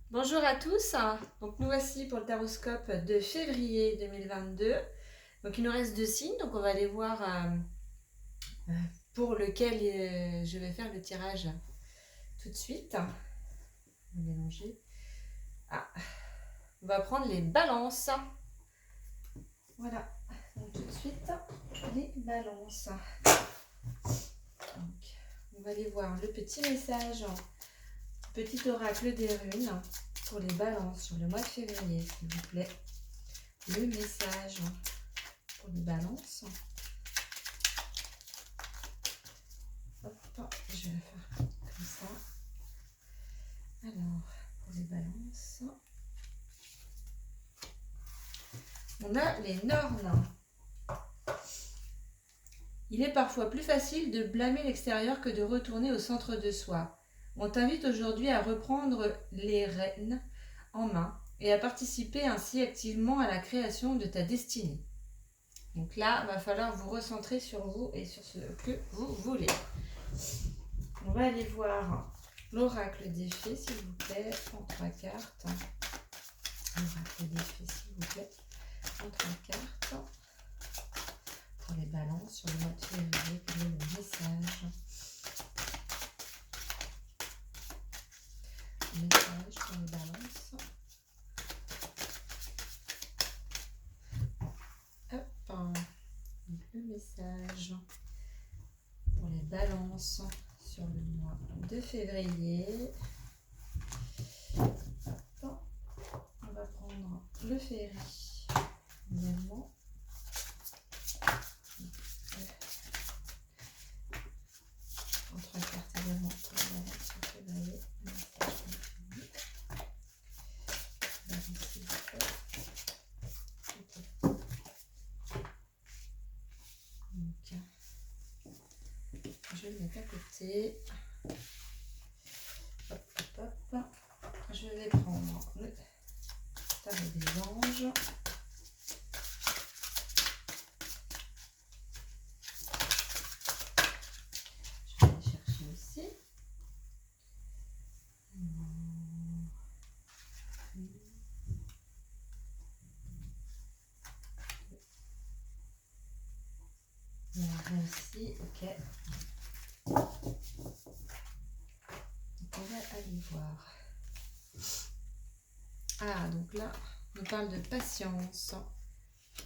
Bonjour à tous, donc nous voici pour le taroscope de février 2022. Donc il nous reste deux signes, donc on va aller voir pour lequel je vais faire le tirage tout de suite. On va mélanger. On va prendre les balances. Voilà, donc tout de suite les balances. Donc, on va aller voir le petit message, petit oracle des runes pour les balances sur le mois de février, s'il vous plaît. Le message pour les balances. Hop, je vais le faire comme ça. Alors, pour les balances, on a les nornes. Il est parfois plus facile de blâmer l'extérieur que de retourner au centre de soi. On t'invite aujourd'hui à reprendre les rênes en main et à participer ainsi activement à la création de ta destinée. Donc là, il va falloir vous recentrer sur vous et sur ce que vous voulez. On va aller voir l'oracle des fées, s'il vous plaît, en 3 cartes. L'oracle des fées, s'il vous plaît, en 3 cartes. Pour les balances sur le mois de février, quel est le message? Le message pour les balances. Hop, le message pour les balances sur le mois de février. Hop, on va prendre le février également. En 3 cartes également pour les balances sur février. Le message pour février. Donc, je vais le mettre à côté. Hop, hop, hop. Je vais prendre le tarot des anges. Je vais aller chercher aussi. Rien ici, ok. Donc on va aller voir. Ah, donc là, on parle de patience,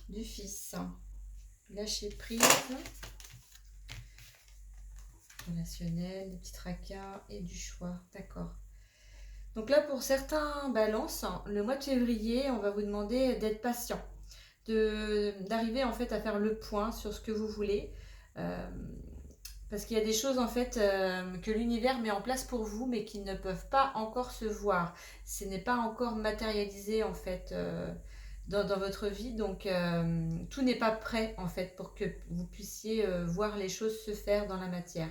du fils, lâcher prise, relationnel, des petits tracas et du choix. D'accord. Donc là, pour certains balances, le mois de février, on va vous demander d'être patient, d'arriver en fait à faire le point sur ce que vous voulez. Parce qu'il y a des choses en fait que l'univers met en place pour vous, mais qui ne peuvent pas encore se voir. Ce n'est pas encore matérialisé en fait dans votre vie, donc tout n'est pas prêt en fait pour que vous puissiez voir les choses se faire dans la matière.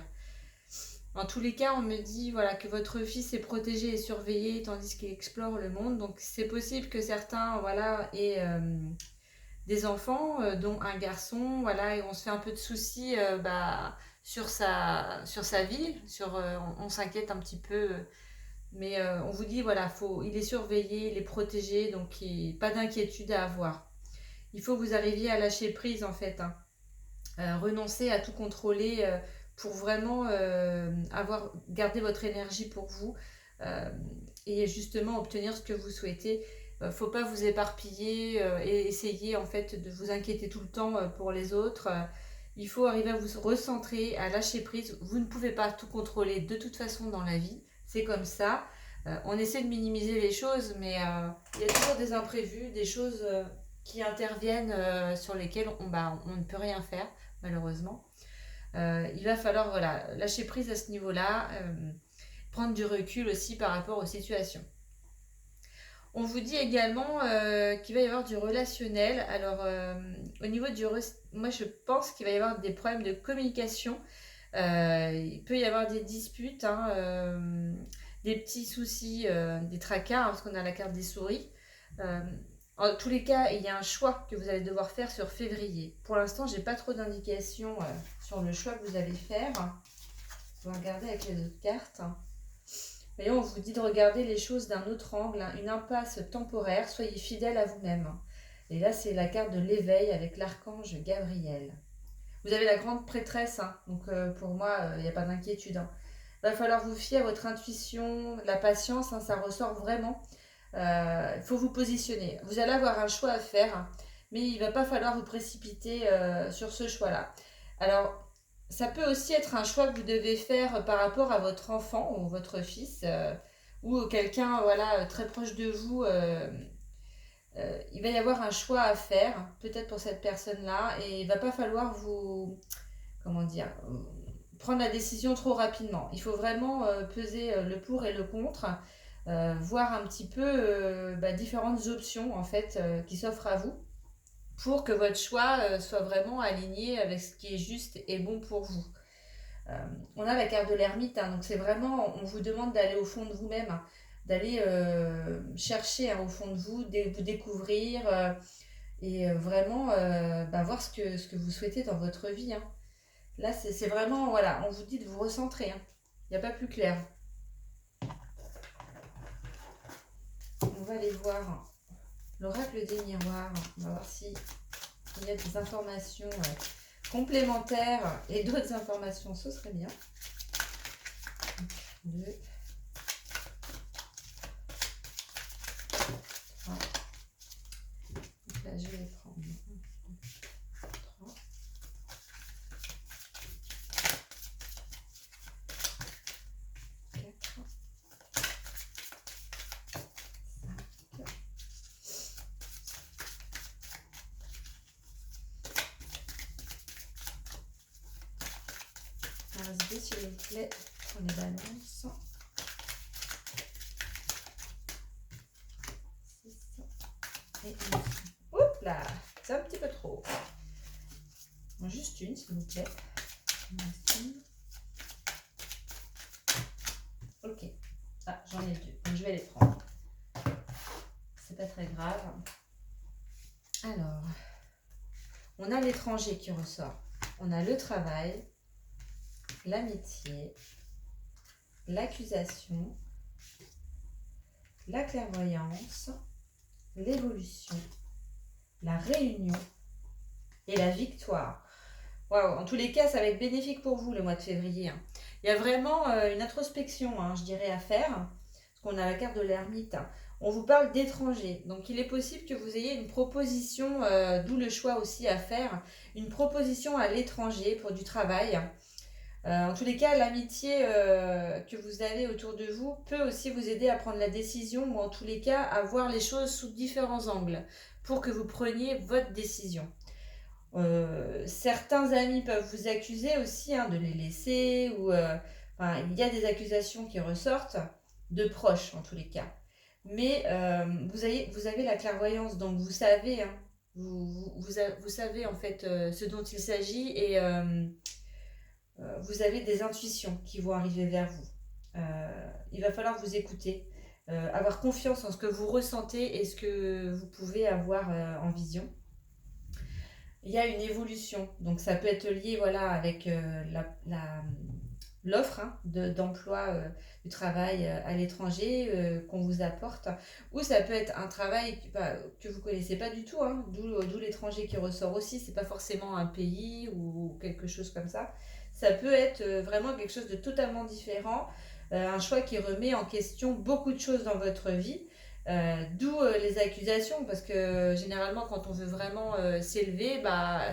En tous les cas, on me dit voilà, que votre fils est protégé et surveillé tandis qu'il explore le monde. Donc c'est possible que certains voilà, aient des enfants, dont un garçon, voilà, et on se fait un peu de soucis sur sa vie, on s'inquiète un petit peu, mais on vous dit voilà, il est surveillé, il est protégé, donc pas d'inquiétude à avoir. Il faut que vous arriviez à lâcher prise en fait, hein. Renoncer à tout contrôler pour vraiment garder votre énergie pour vous et justement obtenir ce que vous souhaitez. Faut pas vous éparpiller et essayer en fait de vous inquiéter tout le temps pour les autres. Il faut arriver à vous recentrer, à lâcher prise. Vous ne pouvez pas tout contrôler de toute façon dans la vie, c'est comme ça. On essaie de minimiser les choses, mais il y a toujours des imprévus, des choses qui interviennent sur lesquelles on ne peut rien faire malheureusement. Il va falloir voilà, lâcher prise à ce niveau-là, prendre du recul aussi par rapport aux situations. On vous dit également qu'il va y avoir du relationnel. Alors, au niveau moi je pense qu'il va y avoir des problèmes de communication. Il peut y avoir des disputes, hein, des petits soucis, des tracas, hein, parce qu'on a la carte des souris. En tous les cas, il y a un choix que vous allez devoir faire sur février. Pour l'instant, j'ai pas trop d'indications sur le choix que vous allez faire. On va regarder avec les autres cartes. Voyez, on vous dit de regarder les choses d'un autre angle, hein, une impasse temporaire, soyez fidèle à vous-même. Et là, c'est la carte de l'éveil avec l'archange Gabriel. Vous avez la grande prêtresse, hein, donc pour moi, il n'y a pas d'inquiétude. Hein. Il va falloir vous fier à votre intuition, la patience, hein, ça ressort vraiment. Il faut vous positionner. Vous allez avoir un choix à faire, hein, mais il ne va pas falloir vous précipiter sur ce choix-là. Alors, ça peut aussi être un choix que vous devez faire par rapport à votre enfant ou votre fils ou quelqu'un voilà, très proche de vous. Il va y avoir un choix à faire, peut-être pour cette personne-là, et il ne va pas falloir vous, comment dire, prendre la décision trop rapidement. Il faut vraiment peser le pour et le contre, voir un petit peu différentes options en fait qui s'offrent à vous pour que votre choix soit vraiment aligné avec ce qui est juste et bon pour vous. On a la carte de l'ermite, hein, donc c'est vraiment, on vous demande d'aller au fond de vous-même, hein, d'aller chercher hein, au fond de vous, vous découvrir et vraiment voir ce que vous souhaitez dans votre vie. Hein. Là, c'est vraiment, voilà, on vous dit de vous recentrer. Hein. Il n'y a pas plus clair. On va aller voir l'oracle des miroirs. On va voir s'il y a des informations complémentaires et d'autres informations, ce serait bien. 2, 3. Donc là, je vais prendre 1, 2, 3. 4. 5. Restez s'il vous plaît pour les balances. 6 et 9. Oups là, c'est un petit peu trop. Juste une s'il vous plaît. Ok. Ah, j'en ai 2. Donc je vais les prendre. C'est pas très grave. Alors, on a l'étranger qui ressort. On a le travail, l'amitié, l'accusation, la clairvoyance, l'évolution, la réunion et la victoire. Waouh, en tous les cas, ça va être bénéfique pour vous le mois de février. Hein. Il y a vraiment une introspection, hein, je dirais, à faire, parce qu'on a la carte de l'ermite. Hein. On vous parle d'étranger, donc il est possible que vous ayez une proposition, d'où le choix aussi à faire, une proposition à l'étranger pour du travail. En tous les cas, l'amitié que vous avez autour de vous peut aussi vous aider à prendre la décision ou en tous les cas à voir les choses sous différents angles pour que vous preniez votre décision. Certains amis peuvent vous accuser aussi hein, de les laisser ou il y a des accusations qui ressortent de proches en tous les cas. Mais vous avez la clairvoyance, donc vous savez, hein, vous savez en fait ce dont il s'agit et vous avez des intuitions qui vont arriver vers vous. Il va falloir vous écouter, avoir confiance en ce que vous ressentez et ce que vous pouvez avoir en vision. Il y a une évolution, donc ça peut être lié voilà, avec l'offre hein, d'emploi du travail à l'étranger qu'on vous apporte, ou ça peut être un travail que vous ne connaissez pas du tout, hein, d'où l'étranger qui ressort aussi, c'est pas forcément un pays ou quelque chose comme ça. Ça peut être vraiment quelque chose de totalement différent, un choix qui remet en question beaucoup de choses dans votre vie. D'où les accusations, parce que généralement quand on veut vraiment s'élever,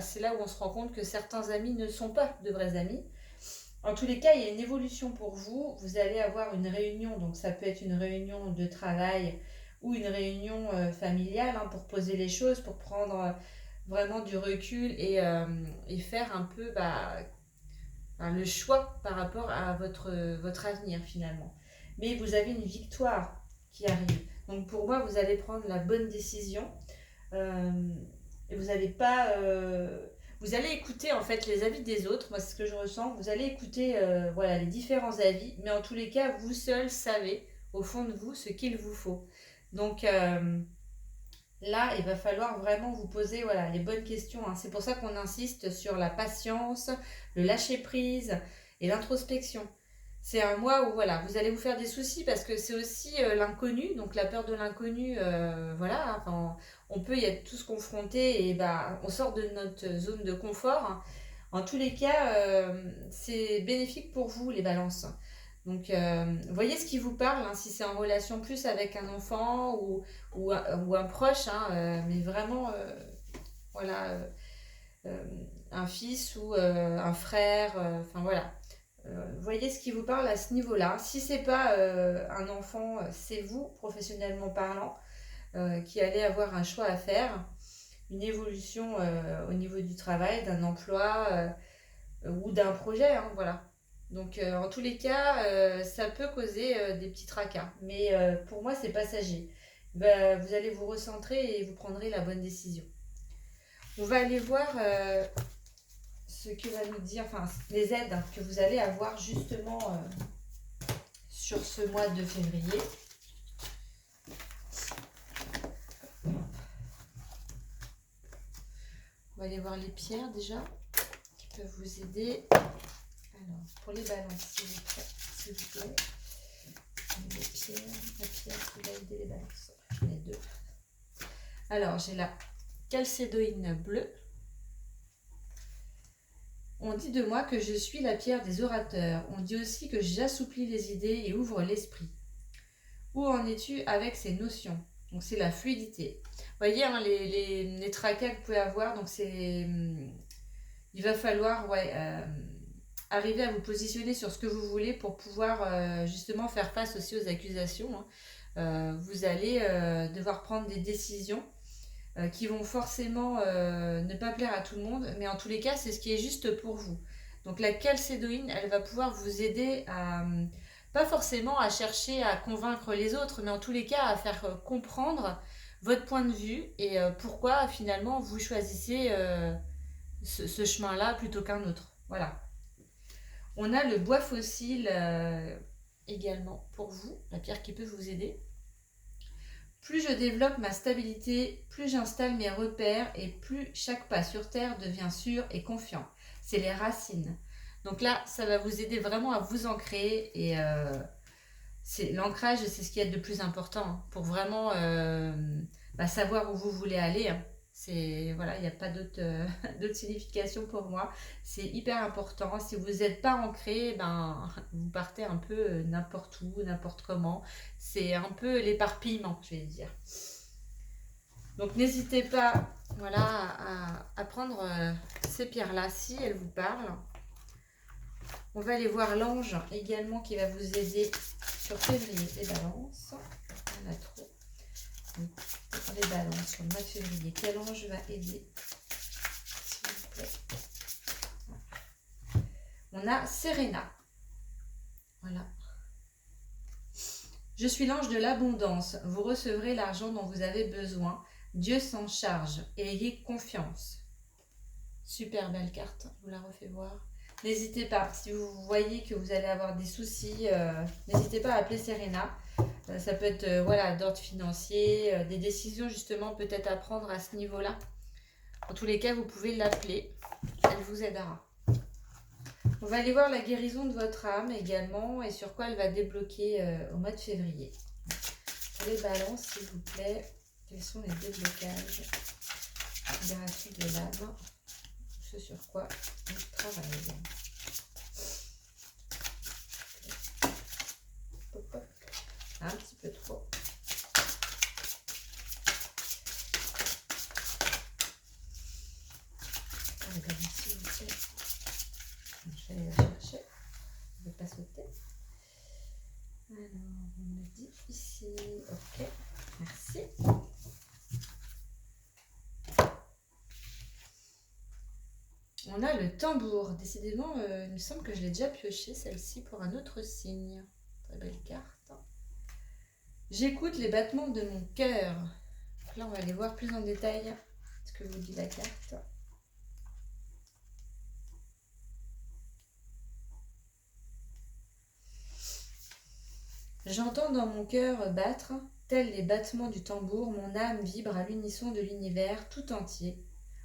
c'est là où on se rend compte que certains amis ne sont pas de vrais amis. En tous les cas, il y a une évolution pour vous. Vous allez avoir une réunion, donc ça peut être une réunion de travail ou une réunion familiale hein, pour poser les choses, pour prendre vraiment du recul et faire un peu le choix par rapport à votre avenir finalement. Mais vous avez une victoire qui arrive. Donc pour moi, vous allez prendre la bonne décision et vous n'allez pas... vous allez écouter en fait les avis des autres, moi c'est ce que je ressens, vous allez écouter les différents avis, mais en tous les cas, vous seul savez au fond de vous ce qu'il vous faut. Donc là, il va falloir vraiment vous poser les bonnes questions. Hein. C'est pour ça qu'on insiste sur la patience, le lâcher-prise et l'introspection. C'est un mois où voilà, vous allez vous faire des soucis parce que c'est aussi l'inconnu, donc la peur de l'inconnu, voilà, enfin, on peut y être tous confrontés et bah, on sort de notre zone de confort, hein. En tous les cas, c'est bénéfique pour vous, les balances. Donc, voyez ce qui vous parle, hein, si c'est en relation plus avec un enfant ou un proche, hein, mais vraiment, voilà, euh, un fils ou un frère, enfin voilà. Voyez ce qui vous parle à ce niveau-là. Si c'est pas un enfant, c'est vous, professionnellement parlant, qui allez avoir un choix à faire, une évolution au niveau du travail, d'un emploi ou d'un projet, hein, voilà. Donc en tous les cas, ça peut causer des petits tracas, mais pour moi c'est passager. Ben, vous allez vous recentrer et vous prendrez la bonne décision. On va aller voir ce que va nous dire, enfin les aides que vous allez avoir justement sur ce mois de février. On va aller voir les pierres déjà qui peuvent vous aider. Alors, pour les balances, s'il vous plaît. Les pierres, la pierre qui va aider les balances. J'en ai deux. Alors, j'ai la chalcédoïne bleue. On dit de moi que je suis la pierre des orateurs. On dit aussi que j'assouplis les idées et ouvre l'esprit. Où en es-tu avec ces notions? Donc, c'est la fluidité. Vous voyez, hein, les tracas que vous pouvez avoir, donc c'est... il va falloir arriver à vous positionner sur ce que vous voulez pour pouvoir justement faire face aussi aux accusations, hein. Vous allez devoir prendre des décisions qui vont forcément ne pas plaire à tout le monde, mais en tous les cas, c'est ce qui est juste pour vous. Donc la chalcédoïne, elle va pouvoir vous aider à, pas forcément à chercher à convaincre les autres, mais en tous les cas à faire comprendre votre point de vue et pourquoi finalement vous choisissez ce chemin-là plutôt qu'un autre. Voilà. On a le bois fossile également pour vous, la pierre qui peut vous aider. Plus je développe ma stabilité, plus j'installe mes repères et plus chaque pas sur terre devient sûr et confiant. C'est les racines. Donc là, ça va vous aider vraiment à vous ancrer et l'ancrage, c'est ce qui est de plus important, hein, pour vraiment savoir où vous voulez aller, hein. C'est voilà, il n'y a pas d'autre d'autre signification pour moi. C'est hyper important. Si vous n'êtes pas ancré, ben vous partez un peu n'importe où, n'importe comment. C'est un peu l'éparpillement, je vais dire. Donc n'hésitez pas, voilà, à prendre ces pierres-là si elles vous parlent. On va aller voir l'ange également qui va vous aider sur février. Les balances, on a trop. Les balances sur le mois de février. Quel ange va aider, s'il vous plaît? On a Serena. Voilà. Je suis l'ange de l'abondance. Vous recevrez l'argent dont vous avez besoin. Dieu s'en charge et ayez confiance. Super belle carte. Je vous la refais voir. N'hésitez pas, si vous voyez que vous allez avoir des soucis, n'hésitez pas à appeler Serena. Ça peut être voilà, d'ordre financier, des décisions justement peut-être à prendre à ce niveau-là. En tous les cas, vous pouvez l'appeler. Elle vous aidera. On va aller voir la guérison de votre âme également et sur quoi elle va débloquer au mois de février. Pour les balances, s'il vous plaît, quels sont les déblocages? Libération de l'âme. Ce sur quoi on travaille. Hop, hop. Un petit peu trop. Allez, ben, s'il vous plaît. Je vais aller la chercher. Je ne vais pas sauter. Alors, on me dit ici. Ok, merci. On a le tambour. Décidément, il me semble que je l'ai déjà pioché, celle-ci, pour un autre signe. Très belle carte. J'écoute les battements de mon cœur. Là, on va aller voir plus en détail ce que vous dit la carte. J'entends dans mon cœur battre, tels les battements du tambour, mon âme vibre à l'unisson de l'univers tout entier.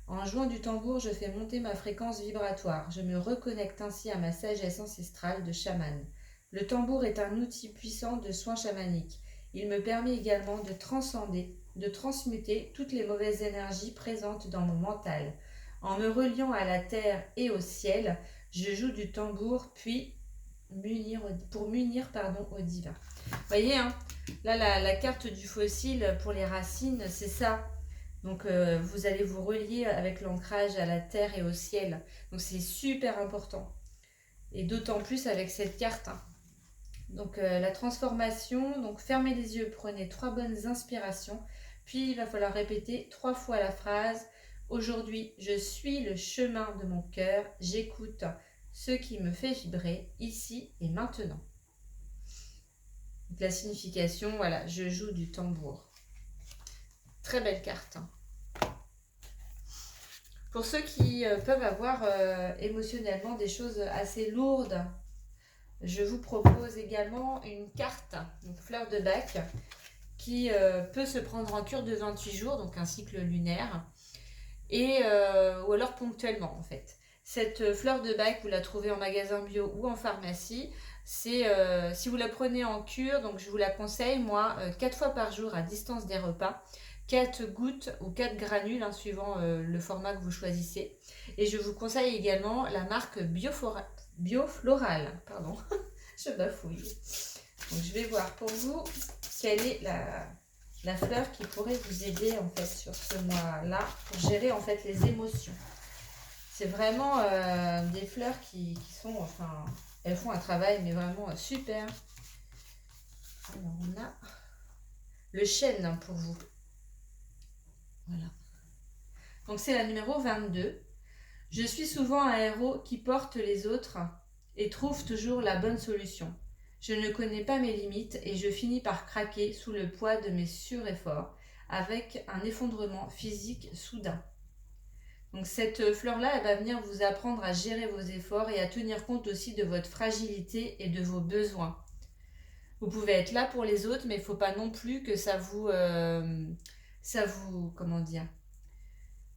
En jouant du tambour, je fais monter ma fréquence vibratoire. Je me reconnecte ainsi à ma sagesse ancestrale de chaman. Le tambour est un outil puissant de soins chamaniques. Il me permet également de transcender, de transmuter toutes les mauvaises énergies présentes dans mon mental. En me reliant à la terre et au ciel, je joue du tambour puis pour m'unir au divin. Vous voyez, hein, là la carte du fossile pour les racines, c'est ça. Donc vous allez vous relier avec l'ancrage à la terre et au ciel. Donc c'est super important. Et d'autant plus avec cette carte, hein. Donc la transformation, donc fermez les yeux, prenez 3 bonnes inspirations, puis il va falloir répéter 3 fois la phrase. Aujourd'hui, je suis le chemin de mon cœur, j'écoute ce qui me fait vibrer ici et maintenant. Donc, la signification, voilà, je joue du tambour. Très belle carte, hein. Pour ceux qui peuvent avoir émotionnellement des choses assez lourdes, je vous propose également une carte, une fleur de bac, qui peut se prendre en cure de 28 jours, donc un cycle lunaire, et, ou alors ponctuellement en fait. Cette fleur de bac, vous la trouvez en magasin bio ou en pharmacie. C'est si vous la prenez en cure, donc je vous la conseille, moi, 4 fois par jour à distance des repas. 4 gouttes ou 4 granules, hein, suivant le format que vous choisissez. Et je vous conseille également la marque Biofloral. Pardon, je bafouille. Donc je vais voir pour vous quelle est la fleur qui pourrait vous aider en fait sur ce mois-là pour gérer en fait les émotions. C'est vraiment des fleurs qui sont, enfin, elles font un travail mais vraiment super. Alors on a le chêne, hein, pour vous. Voilà. Donc c'est la numéro 22. Je suis souvent un héros qui porte les autres et trouve toujours la bonne solution. Je ne connais pas mes limites et je finis par craquer sous le poids de mes sur-efforts avec un effondrement physique soudain. Donc cette fleur-là, elle va venir vous apprendre à gérer vos efforts et à tenir compte aussi de votre fragilité et de vos besoins. Vous pouvez être là pour les autres, mais il ne faut pas non plus que ça vous comment dire,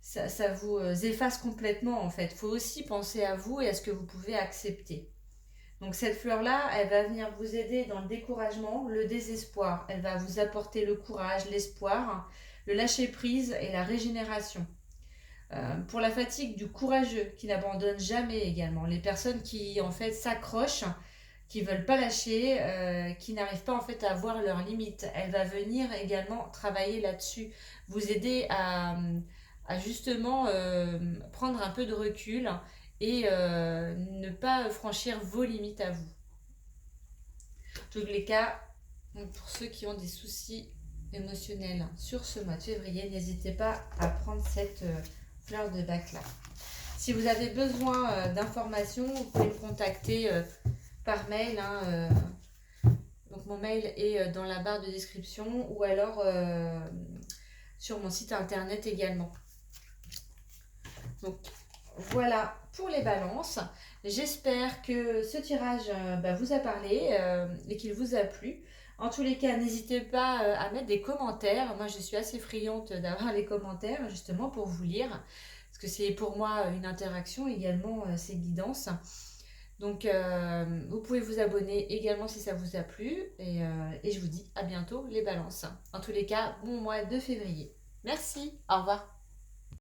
ça vous efface complètement en fait. Il faut aussi penser à vous et à ce que vous pouvez accepter. Donc cette fleur-là, elle va venir vous aider dans le découragement, le désespoir. Elle va vous apporter le courage, l'espoir, le lâcher-prise et la régénération. Pour la fatigue, du courageux qui n'abandonne jamais également. Les personnes qui en fait s'accrochent, qui ne veulent pas lâcher, qui n'arrivent pas en fait à voir leurs limites. Elle va venir également travailler là-dessus, vous aider à justement prendre un peu de recul et ne pas franchir vos limites à vous. En tous les cas, pour ceux qui ont des soucis émotionnels sur ce mois de février, n'hésitez pas à prendre cette fleur de bac là. Si vous avez besoin d'informations, vous pouvez me contacter par mail, hein, donc mon mail est dans la barre de description ou alors sur mon site internet également. Donc voilà pour les balances. J'espère que ce tirage vous a parlé et qu'il vous a plu. En tous les cas, n'hésitez pas à mettre des commentaires. Moi, je suis assez friande d'avoir les commentaires justement pour vous lire. Parce que c'est pour moi une interaction également, ces guidances. Donc, vous pouvez vous abonner également si ça vous a plu. Et je vous dis à bientôt les balances. En tous les cas, bon mois de février. Merci, au revoir.